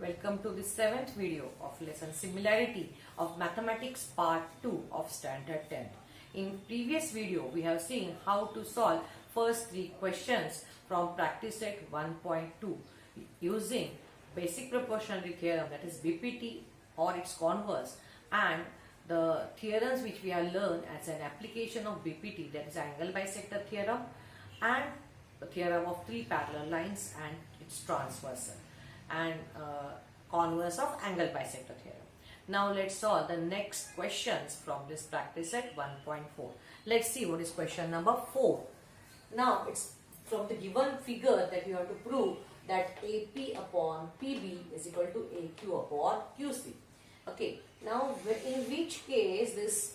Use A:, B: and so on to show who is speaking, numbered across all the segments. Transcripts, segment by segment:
A: Welcome to the 7th video of lesson Similarity of Mathematics Part 2 of Standard 10. In previous video, we have seen how to solve first 3 questions from practice set 1.2 using basic proportionality theorem, that is BPT or its converse, and the theorems which we have learned as an application of BPT, that is angle bisector theorem and the theorem of 3 parallel lines and its transversal and converse of angle bisector theorem. Now let's solve the next questions from this practice set 1.4. Let's see what is question number 4. Now it's from the given figure that you have to prove that AP upon PB is equal to AQ upon QC. Okay, now in which case this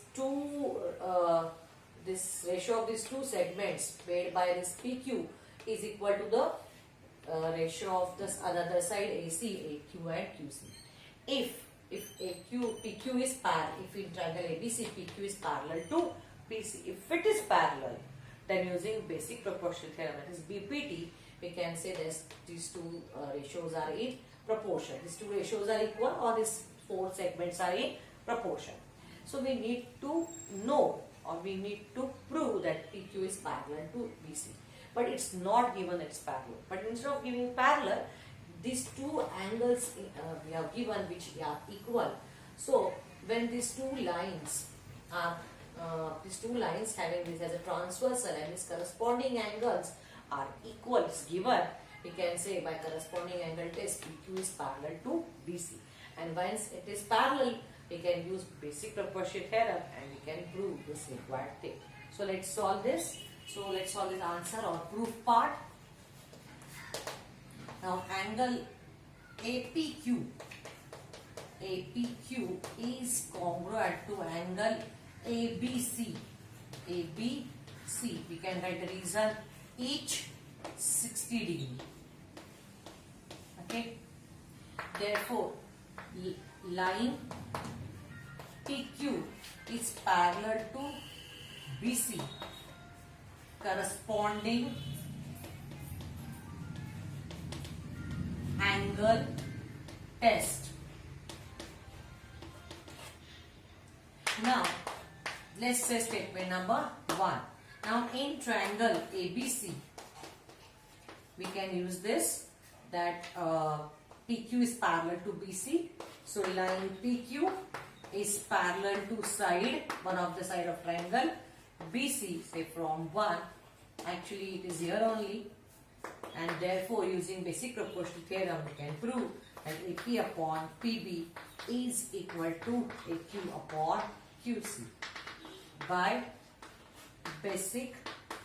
A: ratio of these two segments made by this PQ is equal to the ratio of this other side AC, AQ and QC. If PQ is parallel, if in triangle ABC PQ is parallel to PC, if it is parallel, then using basic proportional theorem, that is BPT, we can say this these two ratios are in proportion. These two ratios are equal, or these 4 segments are in proportion. So we need to know, or we need to prove that PQ is parallel to BC. But it's not given that it's parallel. But instead of giving parallel, these two angles we have given which are equal. So when these two lines having this as a transversal and its corresponding angles are equal, is given, we can say by corresponding angle test PQ is parallel to BC. And once it is parallel, we can use basic proportion theorem and we can prove this required thing. So let's solve this. So let's solve this answer or proof part. Now angle APQ is congruent to angle ABC. We can write the reason, each 60 degree. Okay. Therefore, line PQ is parallel to BC. Corresponding angle test. Now let's say statement number 1. Now in triangle ABC we can use this, that PQ is parallel to BC. So line PQ is parallel to side, one of the side of triangle BC, say from 1, actually it is here only, and therefore using basic proportional theorem we can prove that AP upon PB is equal to AQ upon QC by basic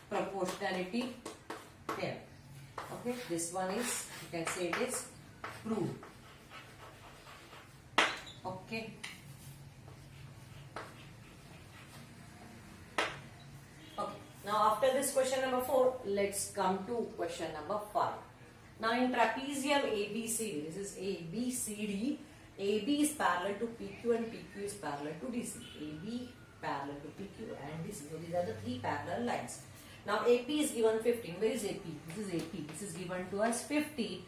A: proportionality theorem. Okay, this one is, you can say it is proved. Okay. Now after this question number 4, let's come to question number 5. Now in trapezium ABCD, this is ABCD, AB is parallel to PQ and PQ is parallel to DC. AB parallel to PQ and DC. So these are the 3 parallel lines. Now AP is given 15. Where is AP? This is AP. This is given to us 50.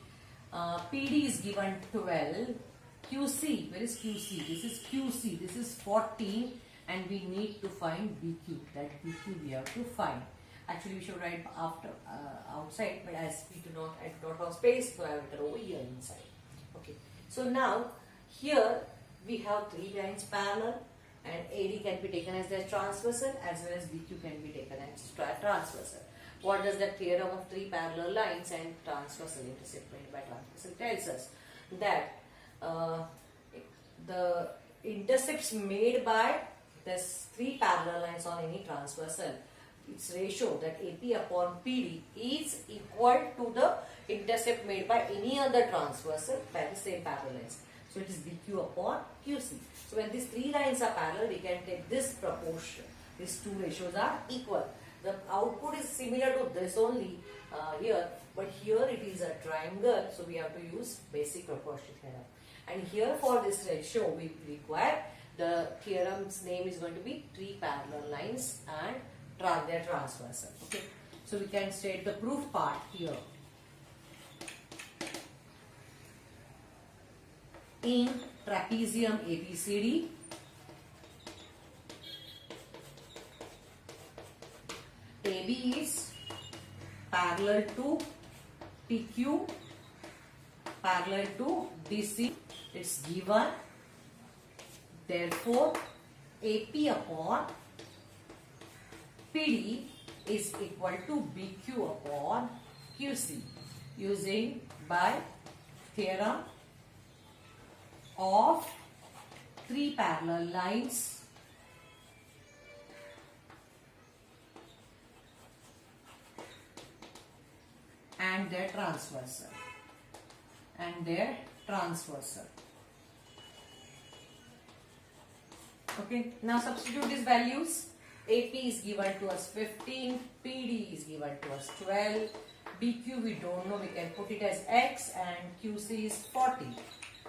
A: PD is given 12. QC, where is QC? This is QC. This is 14. And we need to find BQ. That BQ we have to find. Actually, we should write after outside, but as I do not have space, so I have it over here inside. Okay. So now here we have 3 lines parallel, and AD can be taken as their transversal, as well as BQ can be taken as transversal. What does the theorem of 3 parallel lines and transversal intersect made by transversal tells us? That the intercepts made by this 3 parallel lines on any transversal, its ratio, that AP upon PD is equal to the intercept made by any other transversal by the same parallel lines. So it is BQ upon QC. So when these 3 lines are parallel, we can take this proportion. These 2 ratios are equal. The output is similar to this only here, but here it is a triangle, so we have to use basic proportion theorem. And here for this ratio we require, the theorem's name is going to be 3 parallel lines and their transversal. Okay, so we can state the proof part here. in trapezium ABCD, AB is parallel to PQ, parallel to DC. It's given. Therefore, AP upon PD is equal to BQ upon QC, using by theorem of three parallel lines and their transversal. Okay, now substitute these values. AP is given to us 15, PD is given to us 12, BQ we don't know, we can put it as X, and QC is 40.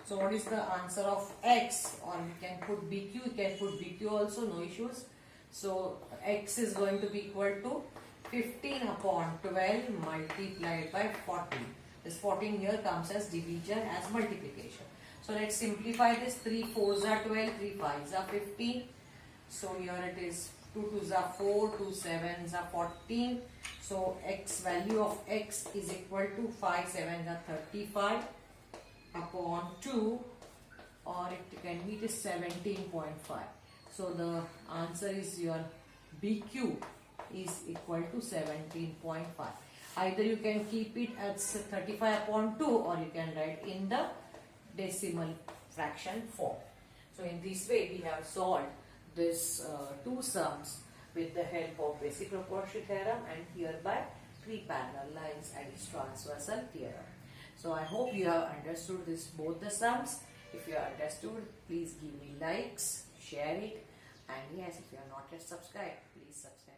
A: So what is the answer of X? Or we can put BQ, we can put BQ also, no issues. So X is going to be equal to 15 upon 12 multiplied by 40. This 14 here comes as division, as multiplication. So let's simplify this. 3 4s are 12, 3 5s are 15. So here it is 2 2s are 4, 2 7s are 14. So X, value of X is equal to 5 7s are 35 upon 2, or it can be 17.5. So the answer is your BQ is equal to 17.5. Either you can keep it as 35 upon 2, or you can write in the decimal fraction form. So in this way we have solved this two sums with the help of basic proportion theorem and hereby three parallel lines and its transversal theorem. So I hope you have understood this, both the sums. If you have understood, please give me likes, share it, and yes, if you are not yet subscribed, please subscribe.